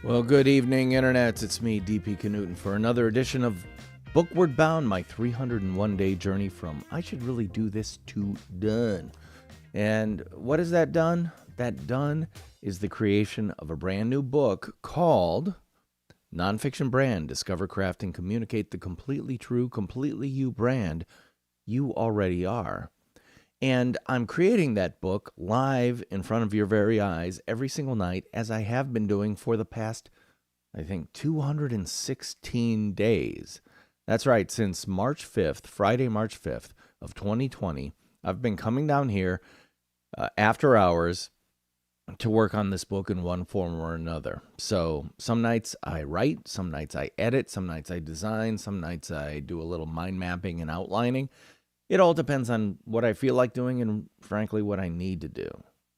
Well, good evening, internets. It's me, DP Knudten, for another edition of Bookward Bound, my 301-day journey from I should really do this to done. And what is that done? That done is the creation of a brand new book called NONFICTION BRAND, Discover, Craft, and Communicate the Completely True, Completely You brand you already are. And I'm creating that book live in front of your very eyes every single night, as I have been doing for the past, I think, 216 days. That's right, since March 5th, Friday, March 5th of 2020, I've been coming down here after hours to work on this book in one form or another. So some nights I write, some nights I edit, some nights I design, some nights I do a little mind mapping and outlining. It all depends on what I feel like doing and, frankly, what I need to do.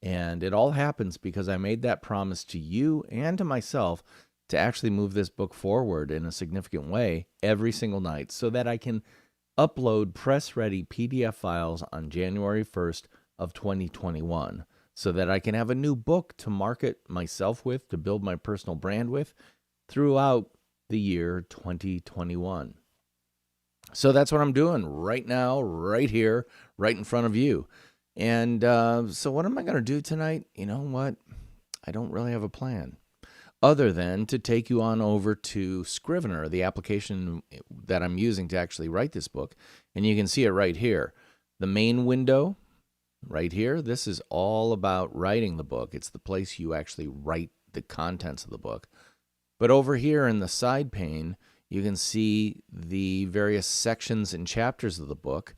And it all happens because I made that promise to you and to myself to actually move this book forward in a significant way every single night so that I can upload press-ready PDF files on January 1st of 2021 so that I can have a new book to market myself with, to build my personal brand with throughout the year 2021. So that's what I'm doing right now, right here, right in front of you. And so what am I going to do tonight? You know what? I don't really have a plan other than to take you on over to Scrivener, the application that I'm using to actually write this book. And you can see it right here. The main window right here, this is all about writing the book. It's the place you actually write the contents of the book. But over here in the side pane, you can see the various sections and chapters of the book,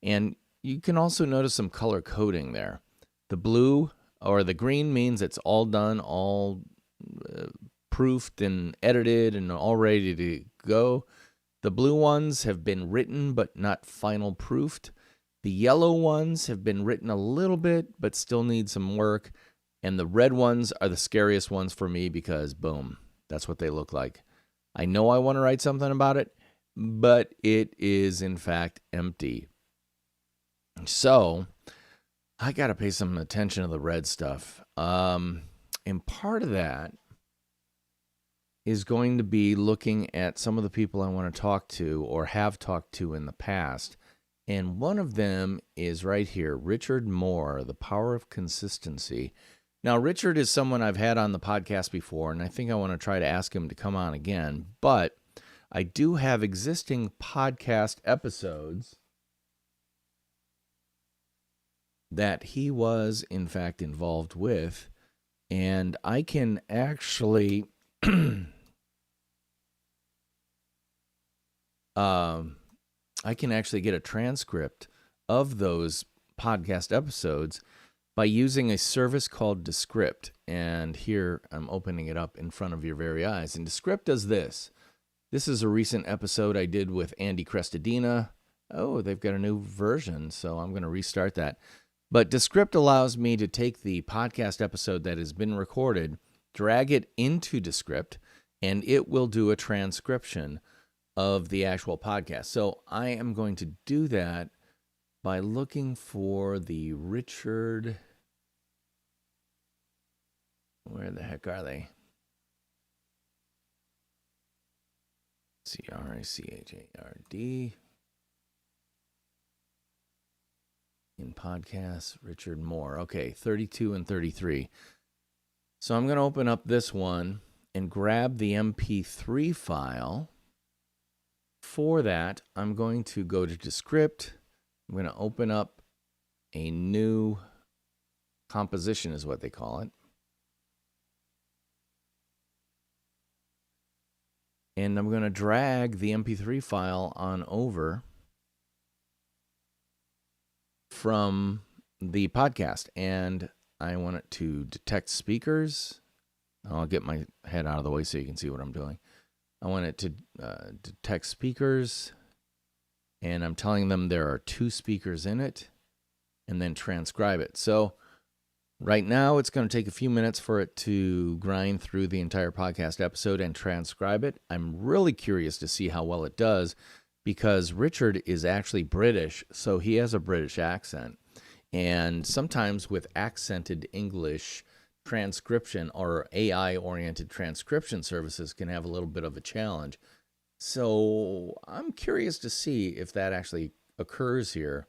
and you can also notice some color coding there. The blue or the green means it's all done, all proofed and edited and all ready to go. The blue ones have been written but not final proofed. The yellow ones have been written a little bit but still need some work. And the red ones are the scariest ones for me because, boom, that's what they look like. I know I want to write something about it, but it is, in fact, empty. So I got to pay some attention to the red stuff. And part of that is going to be looking at some of the people I want to talk to or have talked to in the past. And one of them is right here, Richard Moore, The Power of Consistency. Now, Richard is someone I've had on the podcast before, and I think I want to try to ask him to come on again. But I do have existing podcast episodes that he was, in fact, involved with, and I can actually get a transcript of those podcast episodes by using a service called Descript. And here I'm opening it up in front of your very eyes. And Descript does this. This is a recent episode I did with Andy Crestadina. Oh, they've got a new version, so I'm going to restart that. But Descript allows me to take the podcast episode that has been recorded, drag it into Descript, and it will do a transcription of the actual podcast. So I am going to do that by looking for the Richard. Where the heck are they? Cricchard. In podcasts, Richard Moore. Okay, 32 and 33. So I'm going to open up this one and grab the MP3 file. For that, I'm going to go to Descript. I'm going to open up a new composition, is what they call it. And I'm going to drag the MP3 file on over from the podcast. And I want it to detect speakers. I'll get my head out of the way so you can see what I'm doing. I want it to detect speakers. And I'm telling them there are 2 speakers in it. And then transcribe it. So right now, it's going to take a few minutes for it to grind through the entire podcast episode and transcribe it. I'm really curious to see how well it does because Richard is actually British, so he has a British accent. And sometimes with accented English transcription or AI-oriented transcription services can have a little bit of a challenge. So I'm curious to see if that actually occurs here.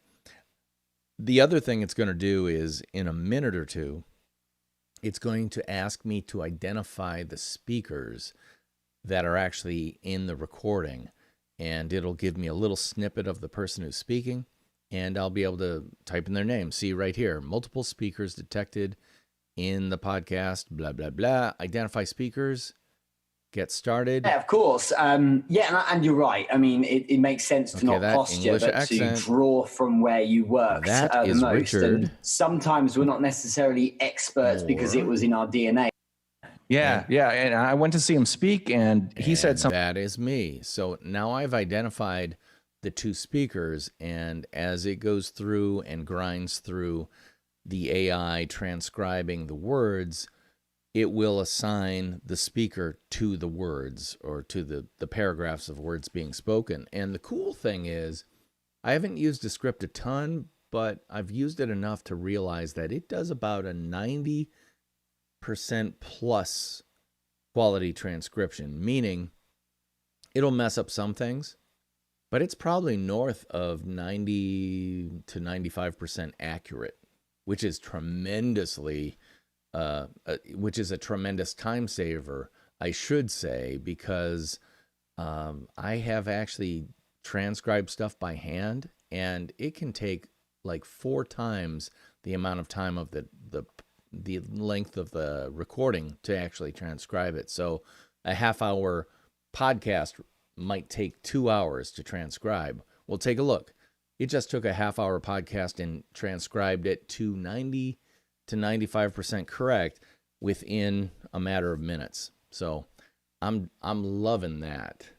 The other thing it's going to do is, in a minute or two, it's going to ask me to identify the speakers that are actually in the recording. And it'll give me a little snippet of the person who's speaking, and I'll be able to type in their name. See right here, multiple speakers detected in the podcast, blah, blah, blah. Identify speakers, get started. Yeah, of course. Yeah, and you're right. I mean, it makes sense to not posture, English but accent. to draw from where you worked That the is most. Richard. And sometimes we're not necessarily experts because it was in our DNA. Yeah, and I went to see him speak, and he said something. That is me. So now I've identified the two speakers, and as it goes through and grinds through the AI transcribing the words, it will assign the speaker to the words, or to the paragraphs of words being spoken. And the cool thing is, I haven't used Descript a ton, but I've used it enough to realize that it does about a 90% plus quality transcription, meaning it'll mess up some things, but it's probably north of 90 to 95% accurate, which is tremendously, which is a tremendous time saver, I should say, because I have actually transcribed stuff by hand, and it can take like 4 times the amount of time of the length of the recording to actually transcribe it. So a half-hour podcast might take 2 hours to transcribe. Well, take a look. It just took a half-hour podcast and transcribed it to 90 to 95% correct within a matter of minutes. So I'm loving that.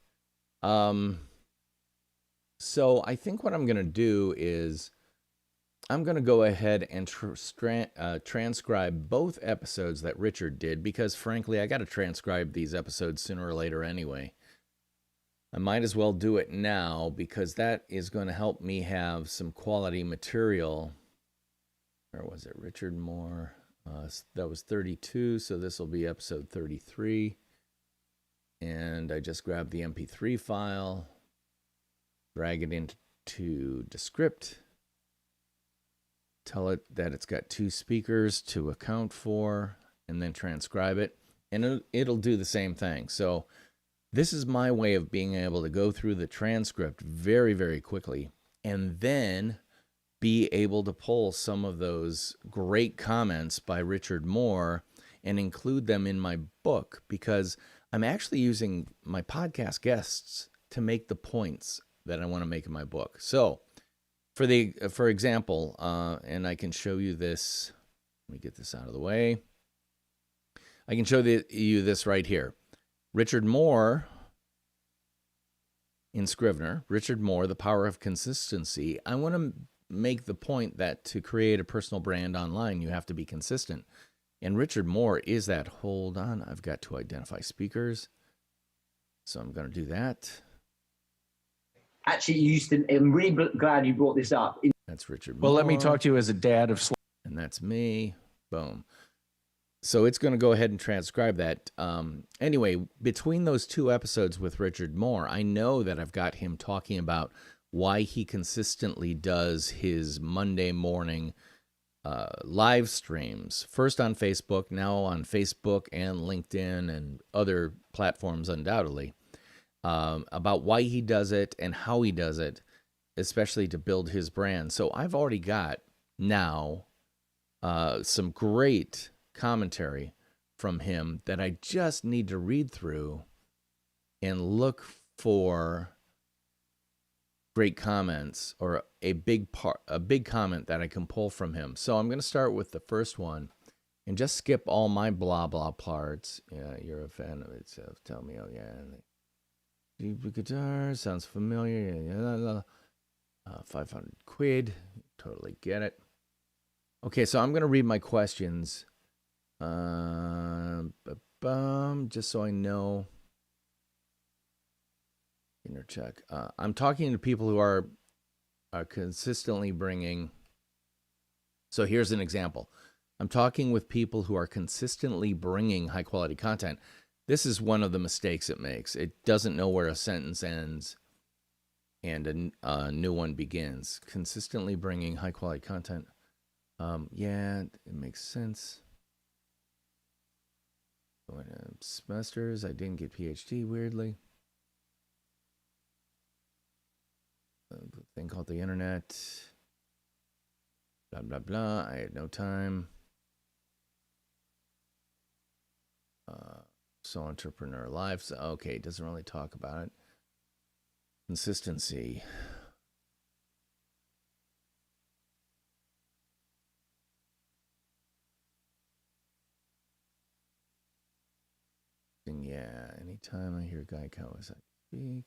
So I think what I'm going to do is I'm going to go ahead and transcribe both episodes that Richard did, because frankly, I got to transcribe these episodes sooner or later anyway. I might as well do it now, because that is going to help me have some quality material. Where was it? Richard Moore. That was 32, so this will be episode 33. And I just grabbed the MP3 file, drag it into Descript, tell it that it's got 2 speakers to account for, and then transcribe it, and it'll do the same thing. So this is my way of being able to go through the transcript very, very quickly, and then be able to pull some of those great comments by Richard Moore and include them in my book, because I'm actually using my podcast guests to make the points that I want to make in my book. So for example, and I can show you this. Let me get this out of the way. I can show you this right here. Richard Moore in Scrivener. Richard Moore, The Power of Consistency. I want to make the point that to create a personal brand online, you have to be consistent. And Richard Moore is that. Hold on. I've got to identify speakers. So I'm going to do that. Actually, I'm really glad you brought this up. That's Richard Moore. Well, let me talk to you as a dad of. And that's me. Boom. So it's going to go ahead and transcribe that. Anyway, between those 2 episodes with Richard Moore, I know that I've got him talking about why he consistently does his Monday morning live streams, first on Facebook, now on Facebook and LinkedIn and other platforms undoubtedly, about why he does it and how he does it, especially to build his brand. So I've already got now some great commentary from him that I just need to read through and look for great comments, or a big comment that I can pull from him. So I'm going to start with the first one and just skip all my blah blah parts. Yeah, you're a fan of it, so tell me. Oh yeah, deep guitar sounds familiar. Yeah, 500 quid, totally get it. Okay, so I'm going to read my questions, just so I know. Inner check. I'm talking to people who are consistently bringing. So here's an example. I'm talking with people who are consistently bringing high quality content. This is one of the mistakes it makes. It doesn't know where a sentence ends and a new one begins. Consistently bringing high quality content. Yeah, it makes sense. Going to semesters, I didn't get PhD, weirdly. A thing called the internet. Blah, blah, blah. I had no time. So entrepreneur lives. Okay, doesn't really talk about it. Consistency. Yeah, anytime I hear Guy Cowis, I speak.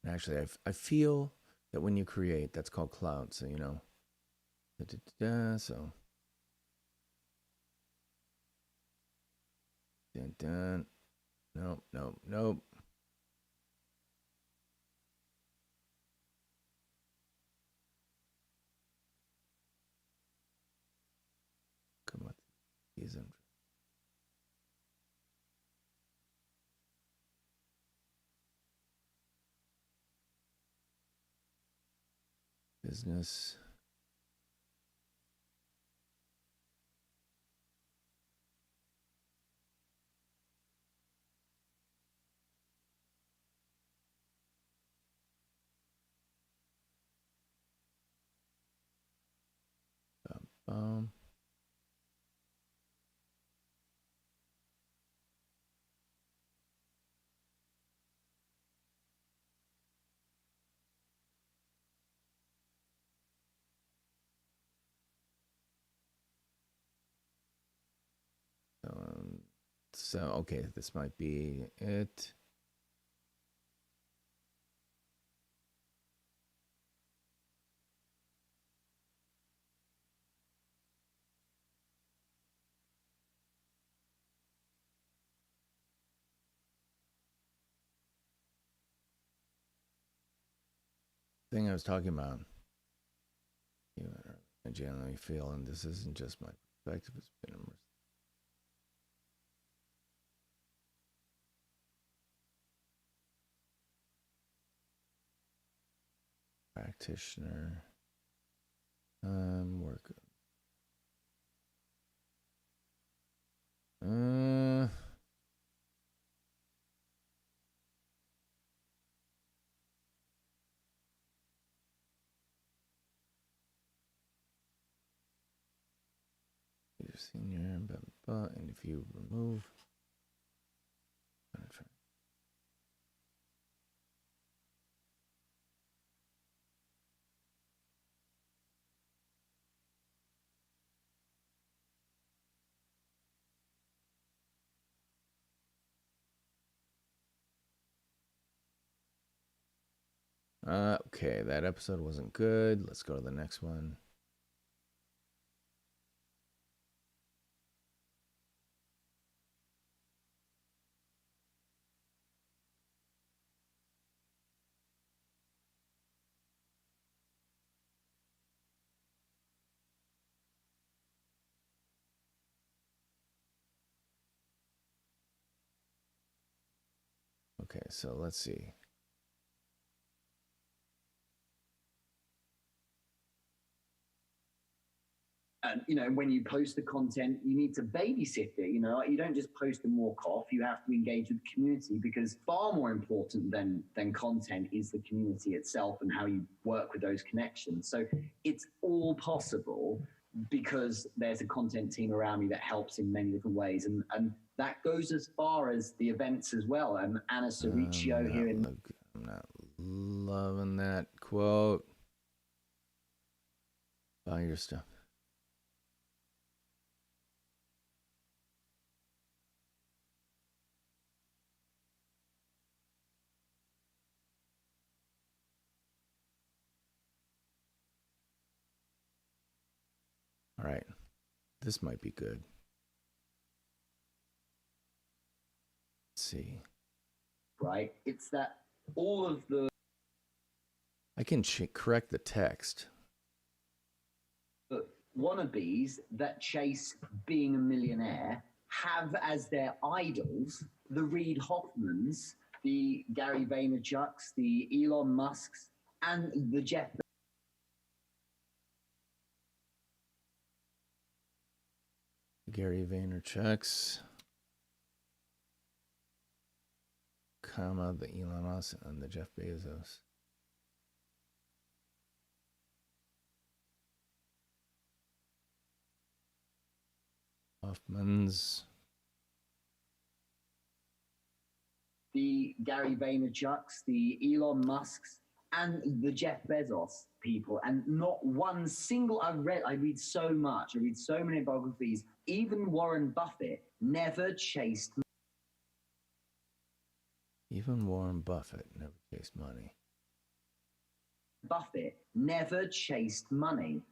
Actually, I feel that when you create, that's called cloud. So, you know, so. Dun, dun. Nope, nope, nope. Come on, these business. So, okay, this might be it. Thing I was talking about. I generally feel, and this isn't just my perspective, it's been immersed. Practitioner. Work. Senior, and if you remove, I'm gonna try. Okay, that episode wasn't good. Let's go to the next one. Okay, so let's see. And you know, when you post the content, you need to babysit it. You know, you don't just post and walk off. You have to engage with the community, because far more important than content is the community itself and how you work with those connections. So it's all possible because there's a content team around me that helps in many different ways, and that goes as far as the events as well. Anna Cericcio here in. I'm not loving that quote. Buy your stuff. All right, this might be good. see. Right? It's that all of the I can correct the text. wannabes that chase being a millionaire have as their idols the Reid Hoffmans, the Gary Vaynerchuks, the Elon Musks, and the Jeff. Gary Vaynerchuks, comma, the Elon Musk, and the Jeff Bezos. Hoffman's. The Gary Vaynerchuks, the Elon Musks, and the Jeff Bezos people, and not one single. I read so much. I read so many biographies. Even Warren Buffett never chased. Even Warren Buffett never chased money. Buffett never chased money.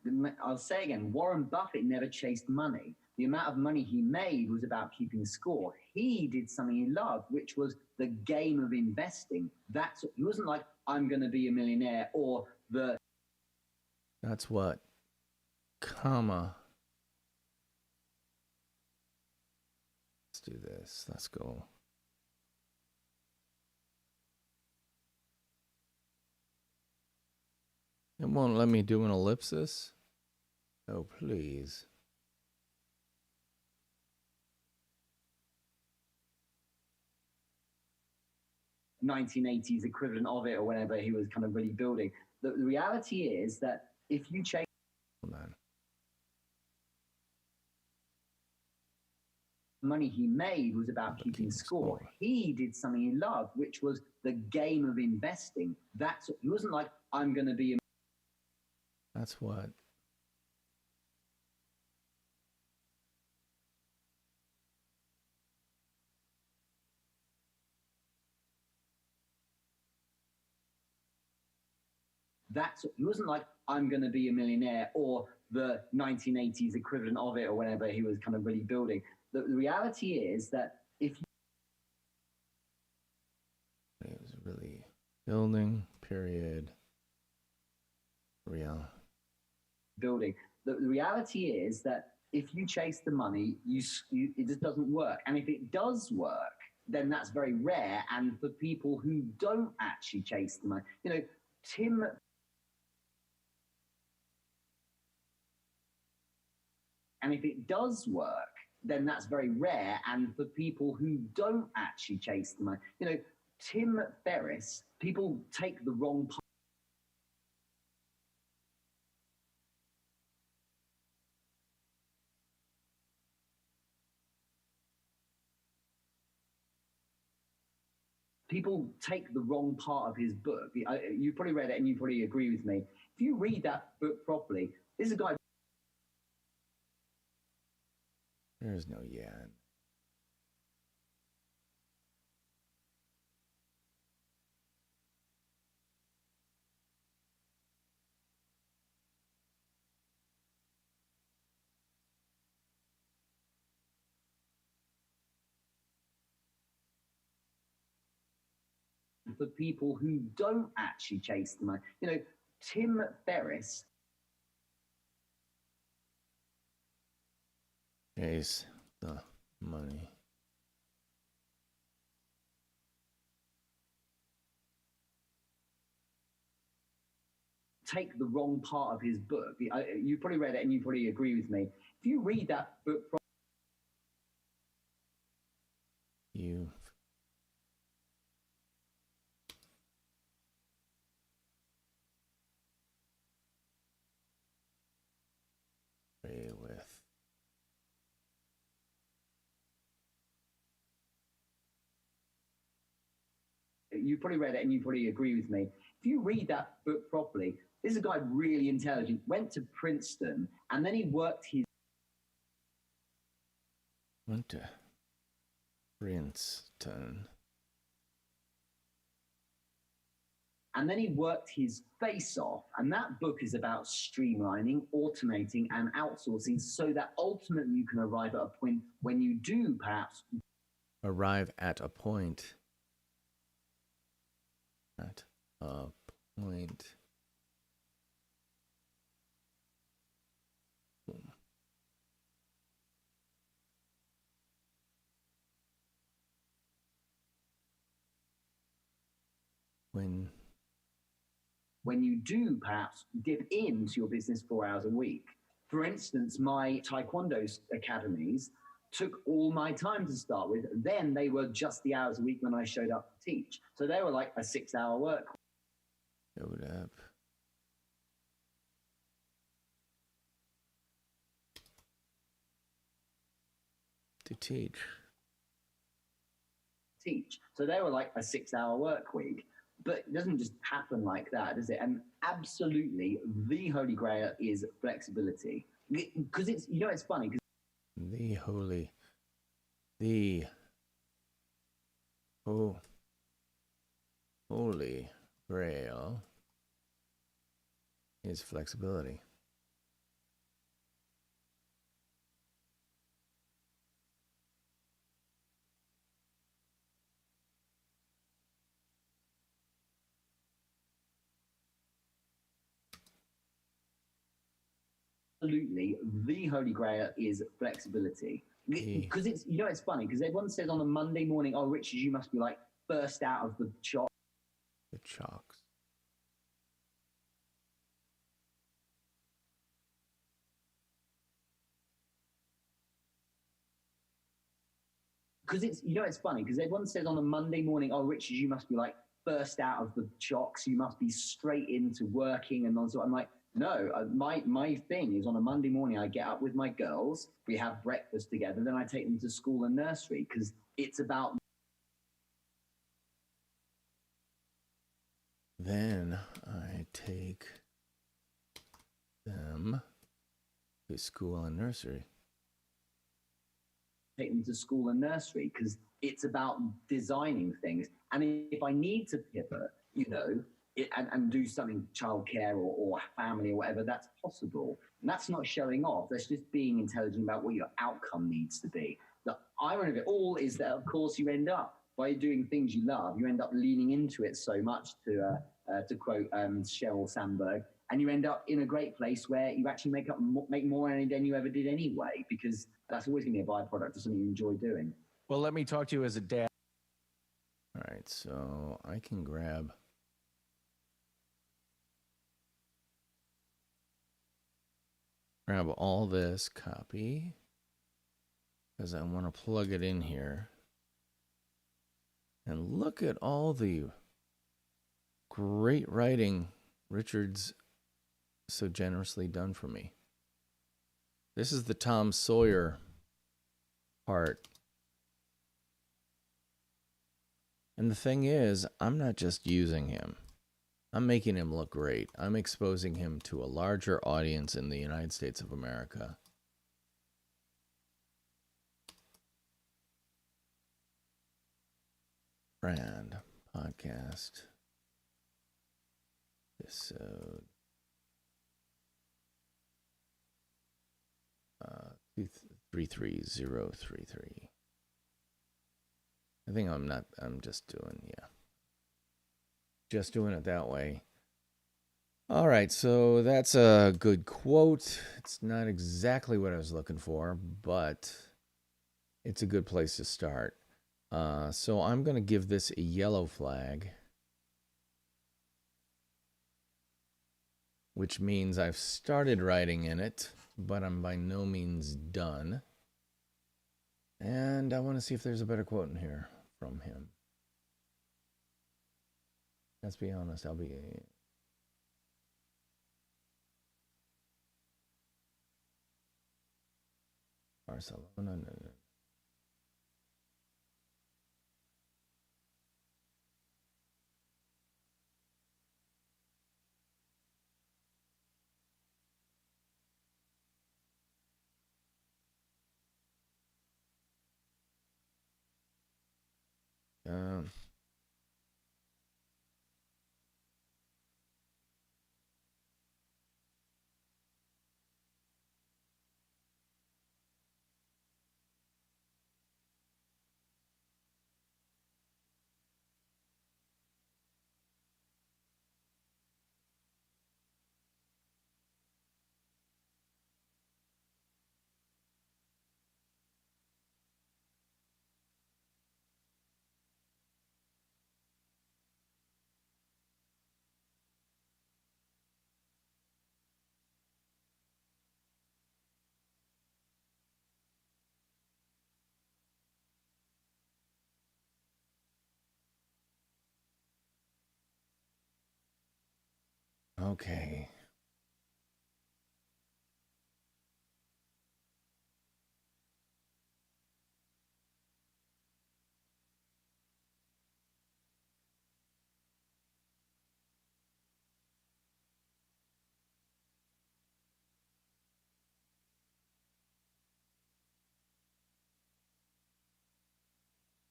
I'll say again, Warren Buffett never chased money. The amount of money he made was about keeping score. He did something he loved, which was the game of investing. He wasn't like, I'm going to be a millionaire, or the. That's what, comma. Let's do this. Let's go. It won't let me do an ellipsis. Oh, please. '80s equivalent of it, or whenever he was kind of really building. The reality is that if you change. Hold on. Money he made was about keeping score. He did something he loved, which was the game of investing. He wasn't like, I'm going to be a. That's what. He wasn't like, I'm going to be a millionaire, or the 1980s equivalent of it, or whenever he was kind of really building. The reality is that if you. It was really building, period. Real. Building. The reality is that if you chase the money, it just doesn't work. And if it does work, then that's very rare. And for people who don't actually chase the money, Tim. And if it does work, then that's very rare. And for people who don't actually chase the money, Tim Ferriss, people take the wrong part. People take the wrong part of his book. You probably read it and you probably agree with me. If you read that book properly, this is a guy. There's no yen. For people who don't actually chase the money, Tim Ferriss. Chase the money. Take the wrong part of his book. You probably read it and you probably agree with me. If you read that book You. With. You probably read it and you probably agree with me. If you read that book properly, this is a guy really intelligent, went to Princeton, and then he worked his. Went to Princeton. And then he worked his face off. And that book is about streamlining, automating, and outsourcing so that ultimately you can arrive at a point when you do perhaps. arrive at a point. At a point. When you do perhaps dip into your business 4 hours a week. For instance, my Taekwondo academies took all my time to start with. Then they were just the hours a week when I showed up to teach. So they were like a 6-hour work. Showed up. To teach. So they were like a 6-hour work week. But it doesn't just happen like that, does it? And absolutely, the holy grail is flexibility. Because it's, you know, it's funny. The holy grail is flexibility. Absolutely, the holy grail is flexibility. Because it's, you know, it's funny because everyone says on a Monday morning, "Oh, Richard, you must be like burst out of the shop." The chalks. Because it's, you know, it's funny because everyone says on a Monday morning, "Oh, Richard, you must be like burst out of the shocks. You must be straight into working and non-stop." I'm like, no, my thing is on a Monday morning, I get up with my girls, we have breakfast together, then I take them to school and nursery because it's about. Then I take them to school and nursery. Take them to school and nursery because it's about designing things. And if I need to pivot, you know, and do something childcare or family or whatever, that's possible. And that's not showing off. That's just being intelligent about what your outcome needs to be. The irony of it all is that, of course, you end up, by doing things you love, you end up leaning into it so much, to quote Sheryl Sandberg, and you end up in a great place where you actually make more money than you ever did anyway, because that's always going to be a byproduct of something you enjoy doing. Well, let me talk to you as a dad. All right, so I can grab all this, copy, because I want to plug it in here. And look at all the great writing Richard's so generously done for me. This is the Tom Sawyer part. And the thing is, I'm not just using him. I'm making him look great. I'm exposing him to a larger audience in the United States of America. Brand, podcast, episode 33033. I think I'm just doing it that way. All right, so that's a good quote. It's not exactly what I was looking for, but it's a good place to start. So I'm going to give this a yellow flag, which means I've started writing in it, but I'm by no means done. And I want to see if there's a better quote in here from him. Let's be honest, Barcelona. No. Okay.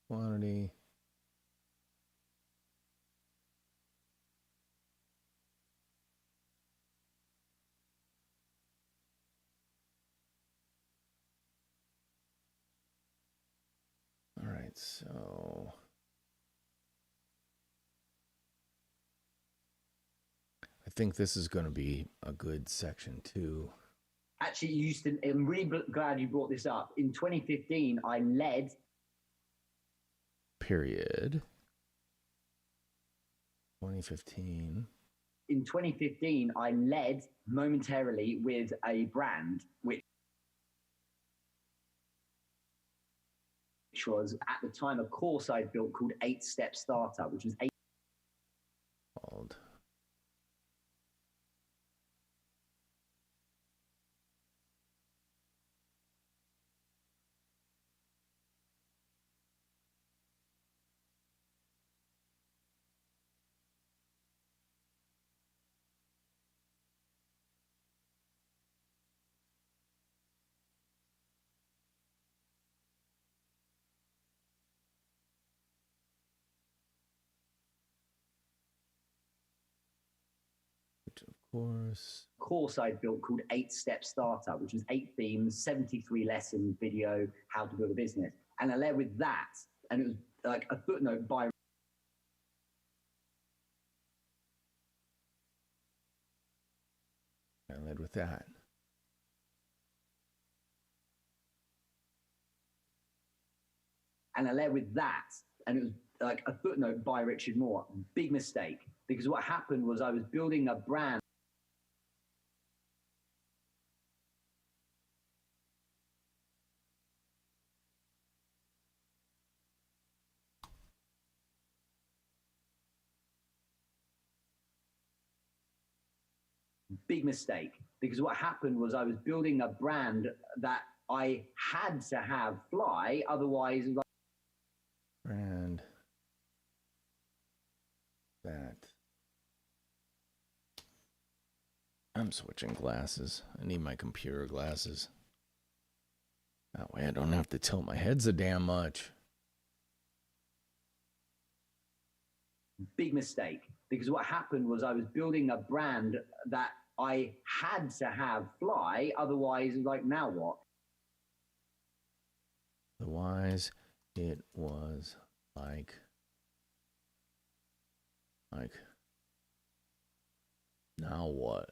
Quantity. All right, so I think this is going to be a good section too. Actually, Houston, I'm really glad you brought this up. In 2015, I led. Period. 2015. In 2015, I led momentarily with a brand which was at the time a course I'd built called 8-Step Startup, which was Called. course I'd built called 8-Step Startup, which was 8 themes, 73 lesson video, how to build a business. And I led with that. And it was like a footnote by. I led with that. And I led with that. And it was like a footnote by Richard Moore. Big mistake. Because what happened was I was building a brand. Big mistake. Because what happened was I was building a brand that I had to have fly. Otherwise, it was like. Brand. That. I'm switching glasses. I need my computer glasses. That way I don't have to tilt my head so damn much. Big mistake. Because what happened was I was building a brand that I had to have fly. Otherwise, it was like, now what? Otherwise, it was like now what?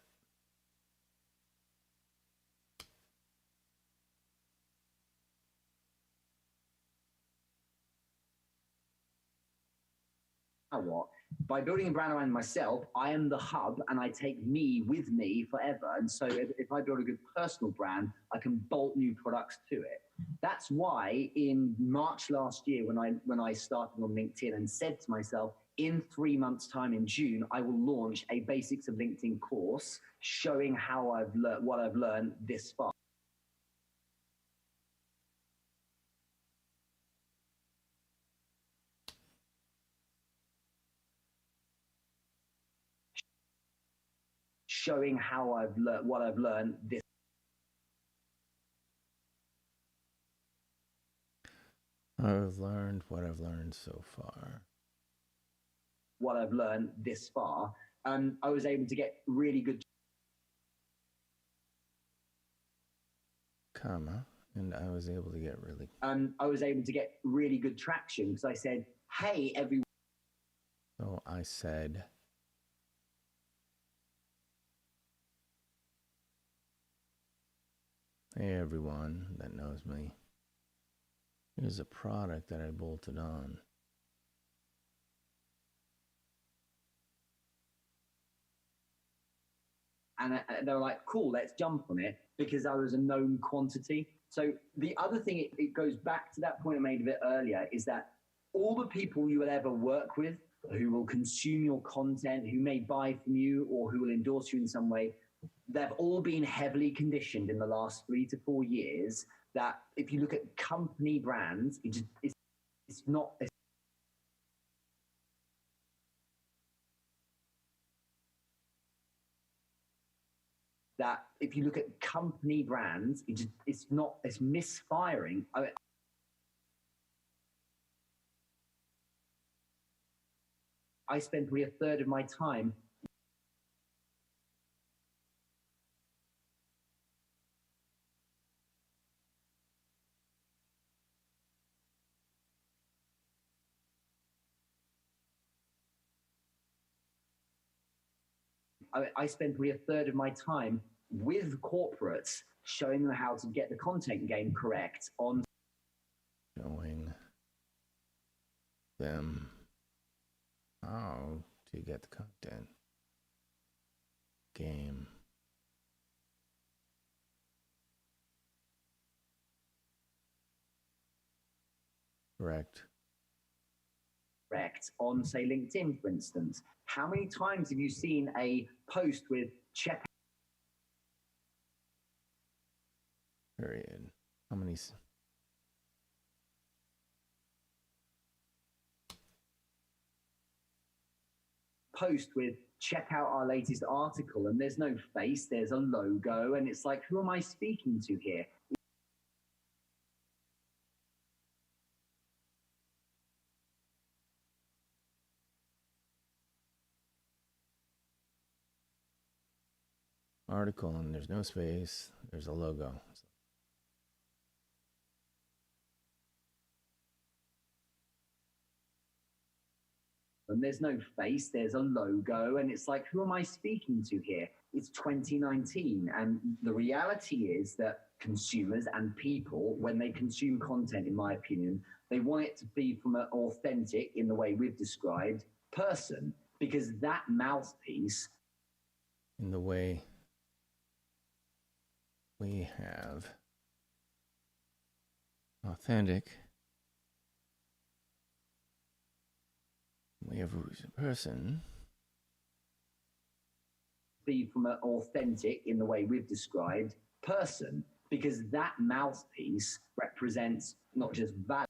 Now what? By building a brand around myself, I am the hub and I take me with me forever. And so if I build a good personal brand, I can bolt new products to it. That's why in March last year, when I started on LinkedIn and said to myself, in 3 months' time in June, I will launch a Basics of LinkedIn course showing how I've learned what I've learned this far. Showing how I've learned what I've learned this. I've learned what I've learned so far. What I've learned this far. I was able to get really good. And I was able to get really. I was able to get really good traction because I said, "Hey, everyone." So I said. Hey everyone that knows me. Here's a product that I bolted on. And they were like, cool, let's jump on it because I was a known quantity. So the other thing, it goes back to that point I made a bit earlier, is that all the people you will ever work with who will consume your content, who may buy from you, or who will endorse you in some way, they've all been heavily conditioned in the last 3 to 4 years that if you look at company brands, it's not a that if you look at company brands, it's misfiring. I spend probably a third of my time with corporates showing them how to get the content game correct on Showing them how to get the content game correct on, say, LinkedIn, for instance. How many times have you seen a post with check period? How many? Post with check out our latest article, and there's no face, there's a logo, and it's like, who am I speaking to here? Article, and there's no space, there's a logo. And there's no face, there's a logo, and it's like, who am I speaking to here? It's 2019, and the reality is that consumers and people, when they consume content, in my opinion, they want it to be from an authentic, in the way we've described, person, because that mouthpiece, in the way we have authentic, we have a person be from an authentic, in the way we've described, person, because that mouthpiece represents not just value.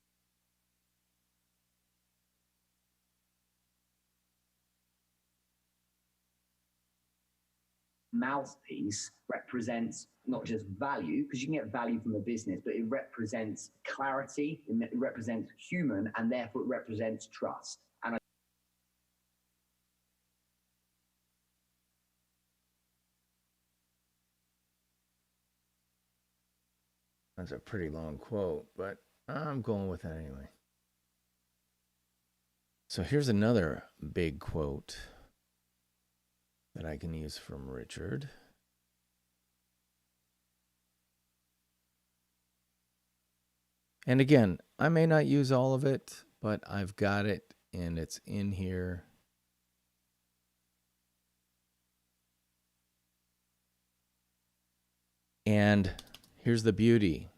Mouthpiece represents not just value, because you can get value from a business, but it represents clarity, it represents human, and therefore it represents trust. And that's a pretty long quote, but I'm going with that anyway. So here's another big quote that I can use from Richard. And again, I may not use all of it, but I've got it and it's in here. And here's the beauty.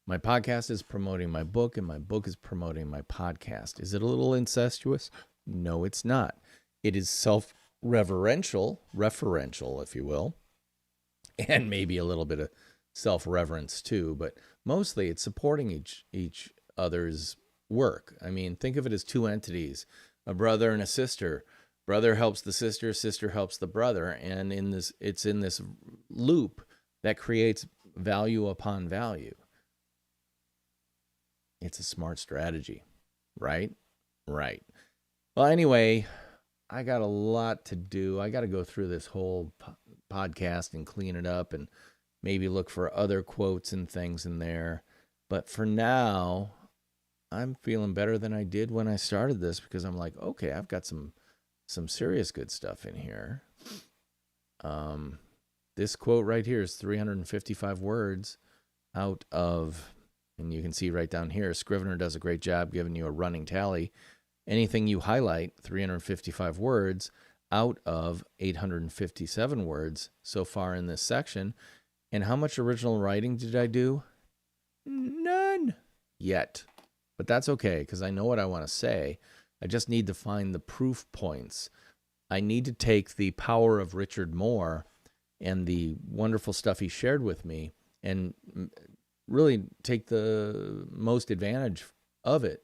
My podcast is promoting my book, and my book is promoting my podcast. Is it a little incestuous? No, it's not. It is self-referential, if you will, and maybe a little bit of self-reverence too, but mostly it's supporting each other's work. I mean, think of it as two entities, a brother and a sister. Brother helps the sister, sister helps the brother, and it's in this loop that creates value upon value. It's a smart strategy, right? Right. Well, anyway, I got a lot to do. I got to go through this whole podcast and clean it up and maybe look for other quotes and things in there. But for now, I'm feeling better than I did when I started this, because I'm like, okay, I've got some serious good stuff in here. This quote right here is 355 words out of, and you can see right down here, Scrivener does a great job giving you a running tally. Anything you highlight, 355 words out of 857 words so far in this section. And how much original writing did I do? None yet. But that's okay, because I know what I want to say. I just need to find the proof points. I need to take the power of Richard Moore and the wonderful stuff he shared with me and really take the most advantage of it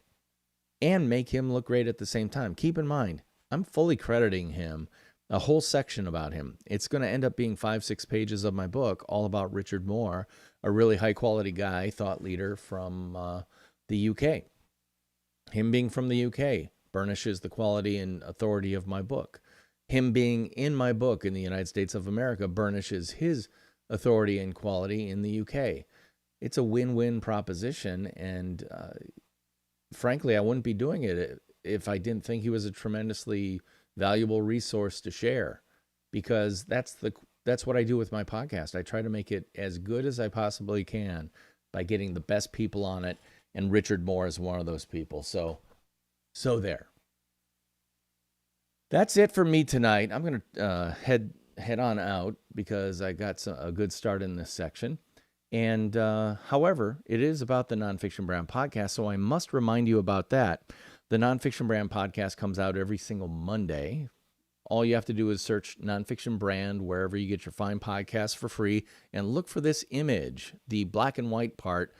and make him look great at the same time. Keep in mind, I'm fully crediting him a whole section about him. It's going to end up being 5-6 pages of my book all about Richard Moore, a really high quality guy, thought leader from the UK. Him being from the UK burnishes the quality and authority of my book. Him being in my book in the United States of America burnishes his authority and quality in the UK. It's a win-win proposition, and frankly, I wouldn't be doing it if I didn't think he was a tremendously valuable resource to share, because that's what I do with my podcast. I try to make it as good as I possibly can by getting the best people on it, and Richard Moore is one of those people. So there. That's it for me tonight. I'm going to head on out because I got a good start in this section. And however, it is about the Nonfiction Brand podcast, so I must remind you about that. The Nonfiction Brand podcast comes out every single Monday. All you have to do is search Nonfiction Brand wherever you get your fine podcasts for free and look for this image, the black and white part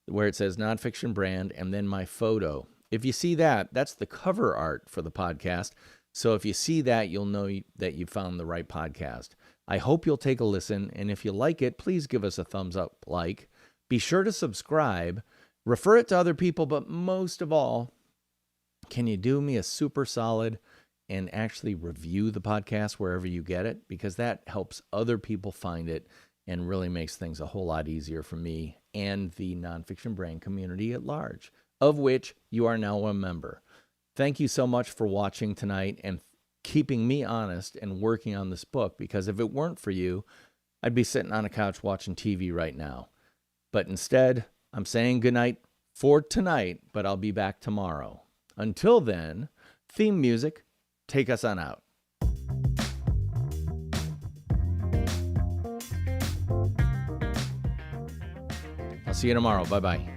where it says Nonfiction Brand and then my photo. If you see that, that's the cover art for the podcast. So if you see that, you'll know that you found the right podcast. I hope you'll take a listen, and if you like it, please give us a thumbs up like. Be sure to subscribe, refer it to other people, but most of all, can you do me a super solid and actually review the podcast wherever you get it? Because that helps other people find it and really makes things a whole lot easier for me and the Nonfiction Brand community at large, of which you are now a member. Thank you so much for watching tonight and keeping me honest and working on this book, because if it weren't for you, I'd be sitting on a couch watching TV right now. But instead, I'm saying goodnight for tonight, but I'll be back tomorrow. Until then, theme music, take us on out. I'll see you tomorrow. Bye-bye.